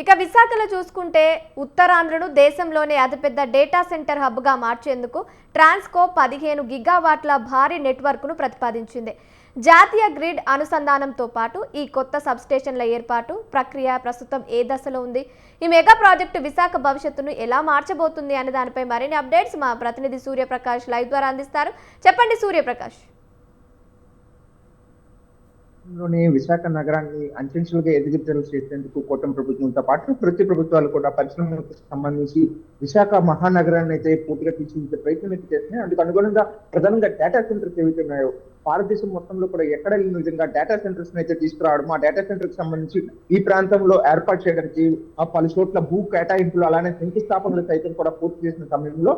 ఇక విశాఖలో చూసుకుంటే ఉత్తరాంధ్రను దేశంలోనే అతిపెద్ద డేటా సెంటర్ హబ్గా మార్చేందుకు ట్రాన్స్కో 15 గిగావాట్ల భారీ నెట్వర్క్ను ప్రతిపాదించింది. జాతీయ గ్రిడ్ అనుసంధానంతో పాటు ఈ కొత్త సబ్స్టేషన్ల ఏర్పాటు ప్రక్రియ ప్రస్తుతం ఏ దశలో ఉంది, ఈ మెగా ప్రాజెక్టు విశాఖ భవిష్యత్తును ఎలా మార్చబోతుంది అనే దానిపై మరిన్ని అప్డేట్స్ మా ప్రతినిధి సూర్యప్రకాష్ లైవ్ ద్వారా అందిస్తారు. చెప్పండి సూర్యప్రకాష్. లోని విశాఖ నగరాన్ని అంచెంచులుగా ఎదుగుదల చేసేందుకు కూటమి ప్రభుత్వంతో పాటు ప్రతి ప్రభుత్వాలు కూడా పరిశ్రమలకు సంబంధించి విశాఖ మహానగరాన్ని అయితే పూర్తిగా తీర్చిదిద్దే ప్రయత్నం అయితే చేస్తున్నాయి. అందుకు అనుగుణంగా ప్రధానంగా డేటా సెంటర్స్ ఏవైతే ఉన్నాయో భారతదేశం మొత్తంలో కూడా ఎక్కడ లేని విధంగా డేటా సెంటర్స్ అయితే తీసుకురావడం, ఆ డేటా సెంటర్ కి సంబంధించి ఈ ప్రాంతంలో ఏర్పాటు చేయడానికి పలు చోట్ల భూ కేటాయింపులు అలానే శంకుస్థాపనలు సైతం కూడా పూర్తి చేసిన సమయంలో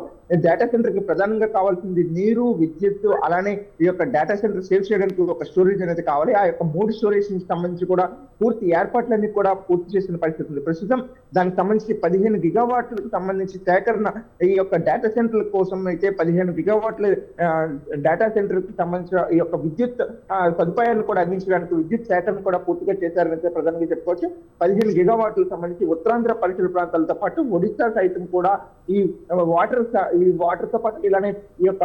డేటా సెంటర్ కి ప్రధానంగా కావాల్సింది నీరు, విద్యుత్ అలానే ఈ యొక్క డేటా సెంటర్ సేవ్ చేయడానికి ఒక స్టోరేజ్ అనేది కావాలి. ఆ యొక్క 3 స్టోరేజ్ సంబంధించి కూడా పూర్తి ఏర్పాట్లన్నీ కూడా పూర్తి చేసిన పరిస్థితి ఉంది. ప్రస్తుతం దానికి సంబంధించి 15 గిగావాట్లకు సంబంధించి సేకరణ ఈ యొక్క డేటా సెంటర్ల కోసం అయితే 15 గిగావాట్ల డేటా సెంటర్ కి సంబంధించిన ఈ యొక్క విద్యుత్ సదుపాయాలను కూడా అందించడానికి విద్యుత్ సేకరణ కూడా పూర్తిగా చేశారని ప్రధానంగా చెప్పుకోవచ్చు. 15 గిగావాట్లకు సంబంధించి ఉత్తరాంధ్ర పరిసర ప్రాంతాలతో పాటు ఒడిశా సైతం కూడా ఈ వాటర్ తో పాటు ఇలానే ఈ యొక్క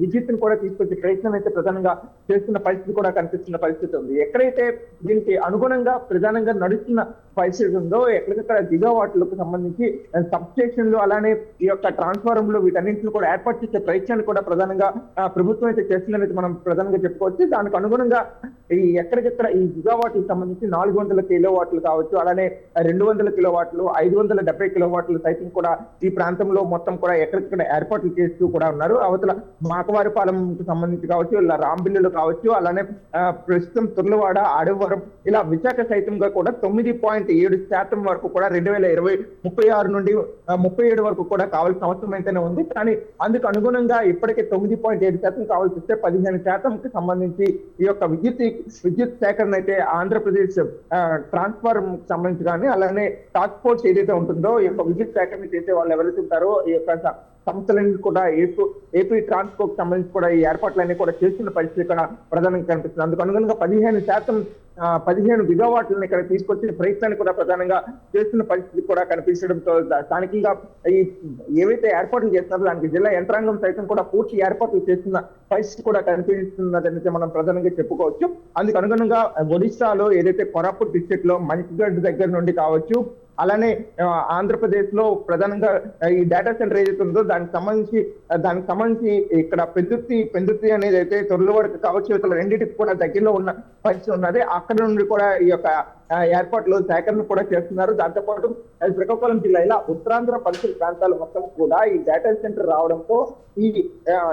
విద్యుత్తును కూడా తీసుకొచ్చే ప్రయత్నం అయితే ప్రధానంగా చేస్తున్న పరిస్థితి కూడా కనిపిస్తున్న పరిస్థితి ఉంది. ఎక్కడైతే దీనికి అనుగుణంగా ప్రధానంగా నడుస్తున్న పరిస్థితి ఉందో ఎక్కడికక్కడ గిగావాట్లకు సంబంధించి సబ్ స్టేషన్లు అలానే ఈ యొక్క ట్రాన్స్ఫార్మర్లు వీటన్నింటిని కూడా ఏర్పాటు చేసే ప్రయత్నాన్ని కూడా ప్రధానంగా ప్రభుత్వం అయితే చేస్తుందని మనం ప్రధానంగా చెప్పుకోవచ్చు. దానికి అనుగుణంగా ఈ ఎక్కడికెక్కడ ఈ గిగావాట్లకు సంబంధించి 400 కిలోవాట్లు కావచ్చు, అలానే 200 కిలోవాట్లు, 570 కిలోవాట్లు సైతం కూడా ఈ ప్రాంతంలో మొత్తం కూడా ఎక్కడికక్కడ ఏర్పాట్లు చేస్తూ కూడా ఉన్నారు. అవతల మాకవారిపాలెంకి సంబంధించి కావచ్చు, ఇలా రాంబిల్లులు కావచ్చు, అలానే ప్రస్తుతం తుర్లవాడ, ఆడవరం ఇలా విశాఖ సైతంగా కూడా 9.7% వరకు కూడా 2036 నుండి 37 వరకు కూడా కావాల్సిన అవసరం అయితేనే ఉంది. కానీ అందుకు అనుగుణంగా ఇప్పటికే 9.7% కావాల్సి వస్తే 15% సంబంధించి ఈ యొక్క విద్యుత్ సేకరణ అయితే ఆంధ్రప్రదేశ్ ట్రాన్స్ఫార్మ్ సంబంధించి కానీ అలానే టాస్క్ ఫోర్స్ ఏదైతే ఉంటుందో ఈ యొక్క విద్యుత్ సేకరణ చేసే వాళ్ళు ఎవరైతే ఉంటారో ఈ యొక్క సంస్థలన్నీ కూడా ఏపీ ట్రాన్స్పోర్ట్ సంబంధించి కూడా ఈ ఏర్పాట్లన్నీ కూడా చేస్తున్న పరిస్థితి ఇక్కడ ప్రధానంగా కనిపిస్తుంది. అందుకు అనుగుణంగా 15 గిగావాట్లను ఇక్కడ తీసుకొచ్చిన ప్రయత్నాన్ని కూడా ప్రధానంగా చేస్తున్న పరిస్థితి కూడా కనిపించడంతో స్థానికంగా ఈ ఏవైతే ఏర్పాట్లు చేస్తున్నారో దానికి జిల్లా యంత్రాంగం సైతం కూడా పూర్తి ఏర్పాట్లు చేస్తున్న పరిస్థితి కూడా కనిపిస్తున్నదైతే మనం ప్రధానంగా చెప్పుకోవచ్చు. అందుకు అనుగుణంగా ఒడిశాలో ఏదైతే కోరాపుట్ డిస్ట్రిక్ట్ లో మణిగఢ్ దగ్గర నుండి కావచ్చు, అలానే ఆంధ్రప్రదేశ్ లో ప్రధానంగా ఈ డేటా సెంటర్ ఏదైతే ఉందో దానికి సంబంధించి ఇక్కడ పెందుర్తి అనేది అయితే తొర్లవాడకు కావచ్చు, ఇతర రెండింటికి కూడా దగ్గరలో ఉన్న పరిస్థితి ఉన్నది. అక్కడ నుండి కూడా ఈ యొక్క ఏర్పాట్లు సేకరణ కూడా చేస్తున్నారు. దాంతోపాటు శ్రీకాకుళం జిల్లా ఇలా ఉత్తరాంధ్ర పరిసర ప్రాంతాలు మొత్తం కూడా ఈ డేటా సెంటర్ రావడంతో ఈ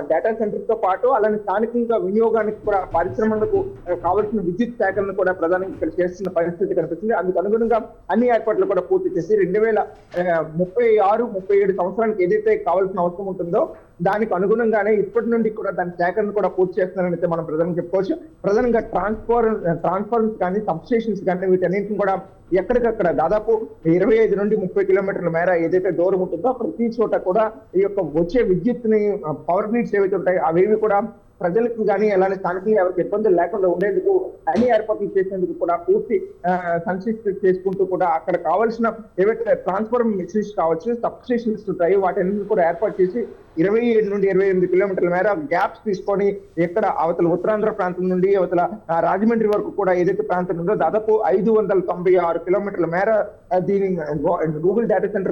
డేటా సెంటర్ తో పాటు అలానే స్థానికంగా వినియోగానికి కూడా పరిశ్రమలకు కావాల్సిన విద్యుత్ సేకరణ కూడా ప్రధానంగా ఇక్కడ చేస్తున్న పరిస్థితి కనిపిస్తుంది. అందుకు అనుగుణంగా అన్ని ఏర్పాట్లు కూడా పూర్తి చేసి 2036-37 సంవత్సరానికి ఏదైతే కావాల్సిన అవసరం ఉంటుందో దానికి అనుగుణంగానే ఇప్పటి నుండి కూడా దాని సేకరణ కూడా పూర్తి చేస్తున్నారని అయితే మనం ప్రధానంగా చెప్పుకోవచ్చు. ప్రధానంగా ట్రాన్స్ఫార్మర్స్ కానీ సబ్ స్టేషన్స్ కానీ వీటన్నింటిని కూడా ఎక్కడికక్కడ దాదాపు 25 నుండి 30 కిలోమీటర్ల మేర ఏదైతే దూరం ఉంటుందో ప్రతి చోట కూడా ఈ యొక్క వచ్చే విద్యుత్ ని పవర్ గ్రిడ్స్ ఏవైతే ఉంటాయో అవేవి కూడా ప్రజలకు కానీ అలానే స్థానికంగా ఎవరికి ఇబ్బందులు లేకుండా ఉండేందుకు అన్ని ఏర్పాట్లు చేసేందుకు కూడా పూర్తి సంసిద్ధి చేసుకుంటూ కూడా అక్కడ కావాల్సిన ఏవైతే ట్రాన్స్ఫార్మర్ మిషన్స్ కావచ్చు, సబ్ స్టేషన్స్ ఉంటాయి వాటన్నిటిని కూడా ఏర్పాటు చేసి 27 నుండి 28 కిలోమీటర్ల మేర గ్యాప్స్ తీసుకొని ఎక్కడ అవతల ఉత్తరాంధ్ర ప్రాంతం నుండి అవతల రాజమండ్రి వరకు కూడా ఏదైతే ప్రాంతం ఉందో దాదాపు 596 కిలోమీటర్ల మేర దీని గూగుల్ డేటా సెంటర్